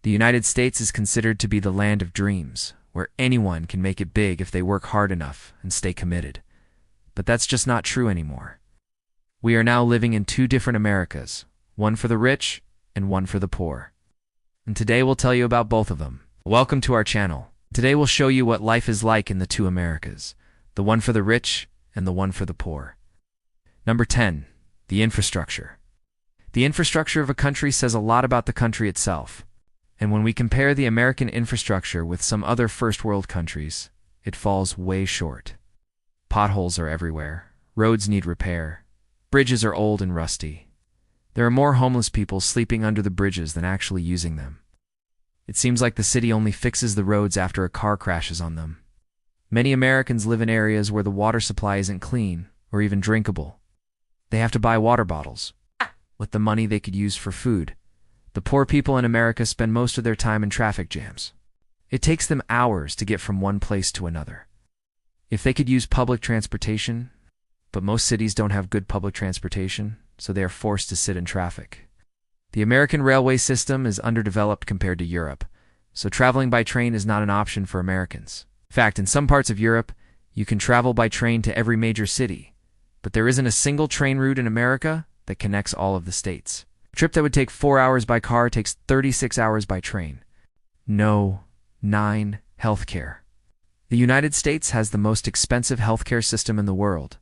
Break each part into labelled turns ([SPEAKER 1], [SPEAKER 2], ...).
[SPEAKER 1] The United States is considered to be the land of dreams, where anyone can make it big if they work hard enough and stay committed. But that's just not true anymore. We are now living in two different Americas, one for the rich and one for the poor. And today we'll tell you about both of them. Welcome to our channel. Today we'll show you what life is like in the two Americas, the one for the rich and the one for the poor. Number 10. The infrastructure. The infrastructure of a country says a lot about the country itself. And when we compare the American infrastructure with some other first world countries, it falls way short. Potholes are everywhere. Roads need repair. Bridges are old and rusty. There are more homeless people sleeping under the bridges than actually using them. It seems like the city only fixes the roads after a car crashes on them. Many Americans live in areas where the water supply isn't clean or even drinkable. They have to buy water bottles with the money they could use for food. The poor people in America spend most of their time in traffic jams. It takes them hours to get from one place to another. If they could use public transportation, but most cities don't have good public transportation, so they are forced to sit in traffic. The American railway system is underdeveloped compared to Europe, so traveling by train is not an option for Americans. In fact, in some parts of Europe, you can travel by train to every major city, but there isn't a single train route in America that connects all of the states. A trip that would take 4 hours by car takes 36 hours by train. No. 9. Healthcare. The United States has the most expensive healthcare system in the world,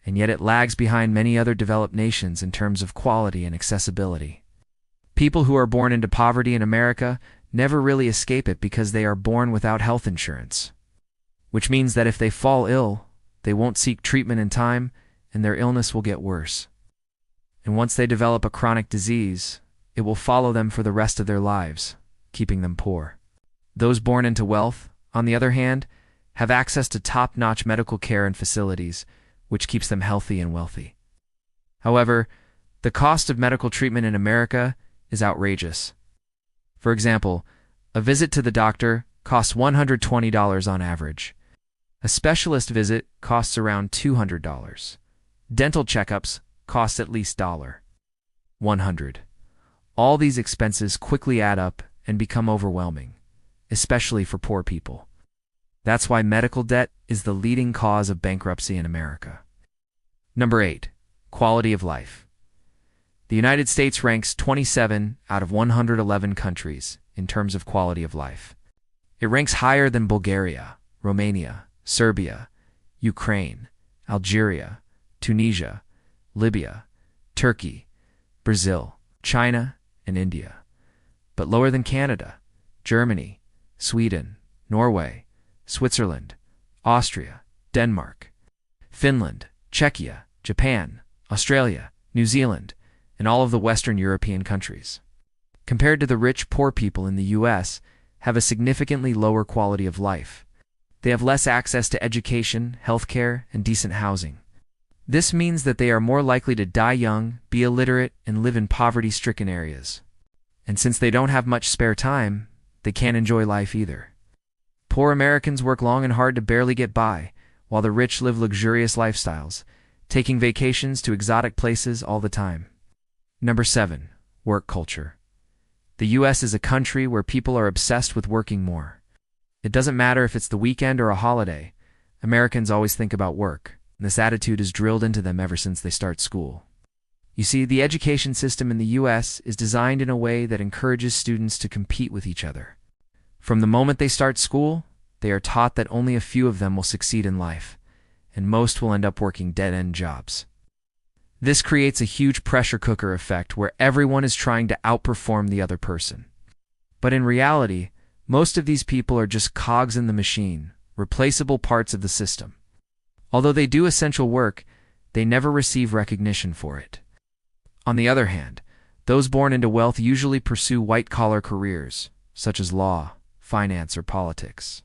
[SPEAKER 1] and yet it lags behind many other developed nations in terms of quality and accessibility. People who are born into poverty in America never really escape it because they are born without health insurance, which means that if they fall ill, they won't seek treatment in time, and their illness will get worse. And once they develop a chronic disease, it will follow them for the rest of their lives, keeping them poor. Those born into wealth, on the other hand, have access to top-notch medical care and facilities, which keeps them healthy and wealthy. However, the cost of medical treatment in America is outrageous. For example, a visit to the doctor costs $120 on average. A specialist visit costs around $200. Dental checkups cost at least $100. All these expenses quickly add up and become overwhelming, especially for poor people. That's why medical debt is the leading cause of bankruptcy in America. Number 8. Quality of life. The United States ranks 27 out of 111 countries in terms of quality of life. It ranks higher than Bulgaria, Romania, Serbia, Ukraine, Algeria, Tunisia, Libya, Turkey, Brazil, China, and India, but lower than Canada, Germany, Sweden, Norway, Switzerland, Austria, Denmark, Finland, Czechia, Japan, Australia, New Zealand, and all of the Western European countries. Compared to the rich, poor people in the U.S. have a significantly lower quality of life. They have less access to education, healthcare, and decent housing. This means that they are more likely to die young, be illiterate, and live in poverty-stricken areas. And since they don't have much spare time, they can't enjoy life either. Poor Americans work long and hard to barely get by, while the rich live luxurious lifestyles, taking vacations to exotic places all the time. Number 7. Work culture. The U.S. is a country where people are obsessed with working more. It doesn't matter if it's the weekend or a holiday, Americans always think about work. This attitude is drilled into them ever since they start school. You see, the education system in the U.S. is designed in a way that encourages students to compete with each other. From the moment they start school, they are taught that only a few of them will succeed in life, and most will end up working dead-end jobs. This creates a huge pressure cooker effect where everyone is trying to outperform the other person. But in reality, most of these people are just cogs in the machine, replaceable parts of the system. Although they do essential work, they never receive recognition for it. On the other hand, those born into wealth usually pursue white-collar careers, such as law, finance, or politics.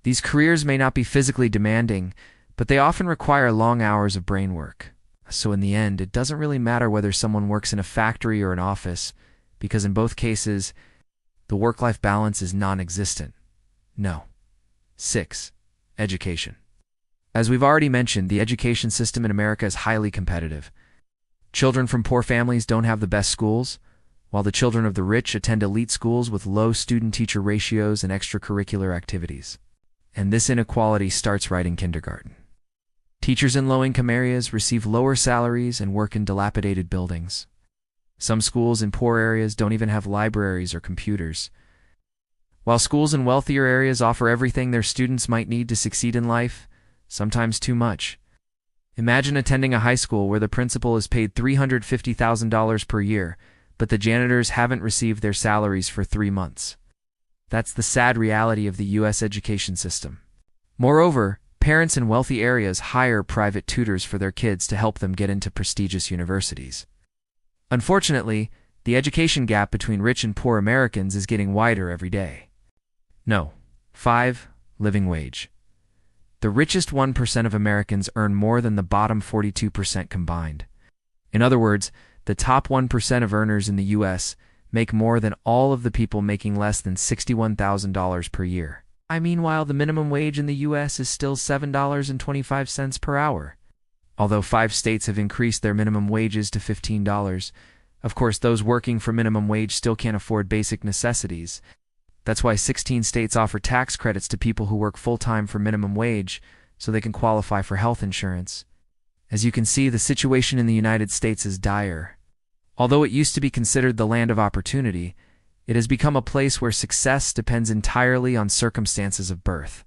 [SPEAKER 1] These careers may not be physically demanding, but they often require long hours of brain work. So in the end, it doesn't really matter whether someone works in a factory or an office, because in both cases, the work-life balance is non-existent. No. 6. Education. As we've already mentioned, the education system in America is highly competitive. Children from poor families don't have the best schools, while the children of the rich attend elite schools with low student-teacher ratios and extracurricular activities. And this inequality starts right in kindergarten. Teachers in low-income areas receive lower salaries and work in dilapidated buildings. Some schools in poor areas don't even have libraries or computers, while schools in wealthier areas offer everything their students might need to succeed in life, sometimes too much. Imagine attending a high school where the principal is paid $350,000 per year, but the janitors haven't received their salaries for 3 months. That's the sad reality of the U.S. education system. Moreover, parents in wealthy areas hire private tutors for their kids to help them get into prestigious universities. Unfortunately, the education gap between rich and poor Americans is getting wider every day. 5. Living wage. The richest 1% of Americans earn more than the bottom 42% combined. In other words, the top 1% of earners in the U.S. make more than all of the people making less than $61,000 per year. Meanwhile, the minimum wage in the U.S. is still $7.25 per hour. Although 5 states have increased their minimum wages to $15, of course, those working for minimum wage still can't afford basic necessities. That's why 16 states offer tax credits to people who work full-time for minimum wage so they can qualify for health insurance. As you can see, the situation in the United States is dire. Although it used to be considered the land of opportunity, it has become a place where success depends entirely on circumstances of birth.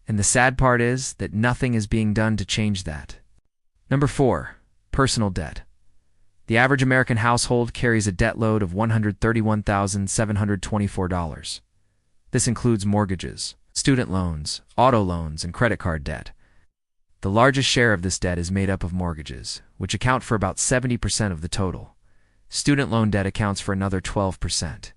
[SPEAKER 1] And the sad part is that nothing is being done to change that. 4. Personal debt. The average American household carries a debt load of $131,724. This includes mortgages, student loans, auto loans, and credit card debt. The largest share of this debt is made up of mortgages, which account for about 70% of the total. Student loan debt accounts for another 12%.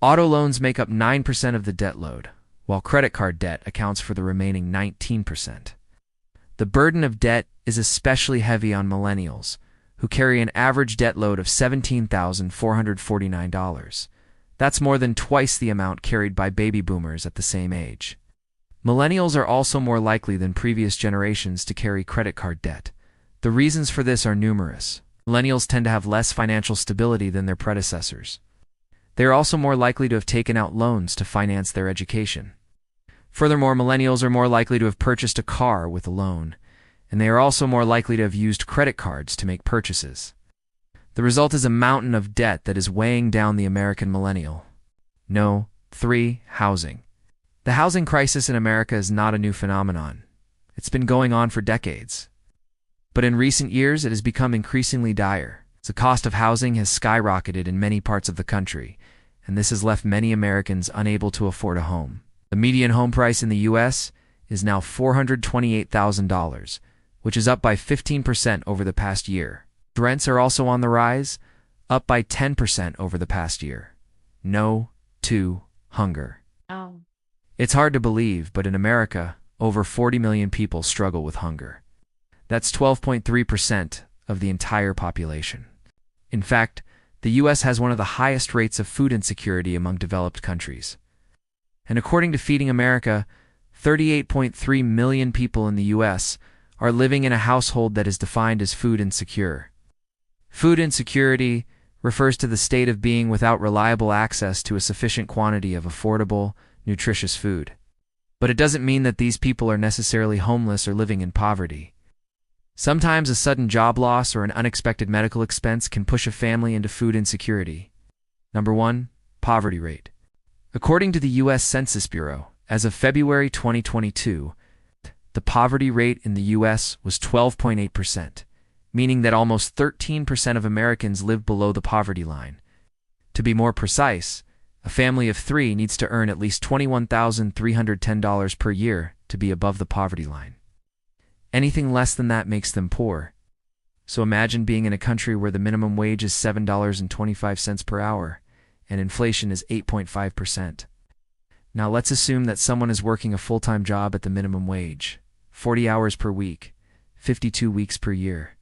[SPEAKER 1] Auto loans make up 9% of the debt load, while credit card debt accounts for the remaining 19%. The burden of debt is especially heavy on millennials, who carry an average debt load of $17,449. That's more than twice the amount carried by baby boomers at the same age. Millennials are also more likely than previous generations to carry credit card debt. The reasons for this are numerous. Millennials tend to have less financial stability than their predecessors. They are also more likely to have taken out loans to finance their education. Furthermore, millennials are more likely to have purchased a car with a loan, and they are also more likely to have used credit cards to make purchases. The result is a mountain of debt that is weighing down the American millennial. 3. Housing. The housing crisis in America is not a new phenomenon. It's been going on for decades. But in recent years, it has become increasingly dire. The cost of housing has skyrocketed in many parts of the country, and this has left many Americans unable to afford a home. The median home price in the U.S. is now $428,000, which is up by 15% over the past year. Rents are also on the rise, up by 10% over the past year. 2. Hunger. It's hard to believe, but in America, over 40 million people struggle with hunger. That's 12.3% of the entire population. In fact, the U.S. has one of the highest rates of food insecurity among developed countries. And according to Feeding America, 38.3 million people in the U.S. are living in a household that is defined as food insecure. Food insecurity refers to the state of being without reliable access to a sufficient quantity of affordable, nutritious food. But it doesn't mean that these people are necessarily homeless or living in poverty. Sometimes a sudden job loss or an unexpected medical expense can push a family into food insecurity. 1. Poverty rate. According to the U.S. Census Bureau, as of February 2022, the poverty rate in the U.S. was 12.8%, meaning that almost 13% of Americans live below the poverty line. To be more precise, a family of 3 needs to earn at least $21,310 per year to be above the poverty line. Anything less than that makes them poor. So imagine being in a country where the minimum wage is $7.25 per hour, and inflation is 8.5%. Now let's assume that someone is working a full-time job at the minimum wage, 40 hours per week, 52 weeks per year.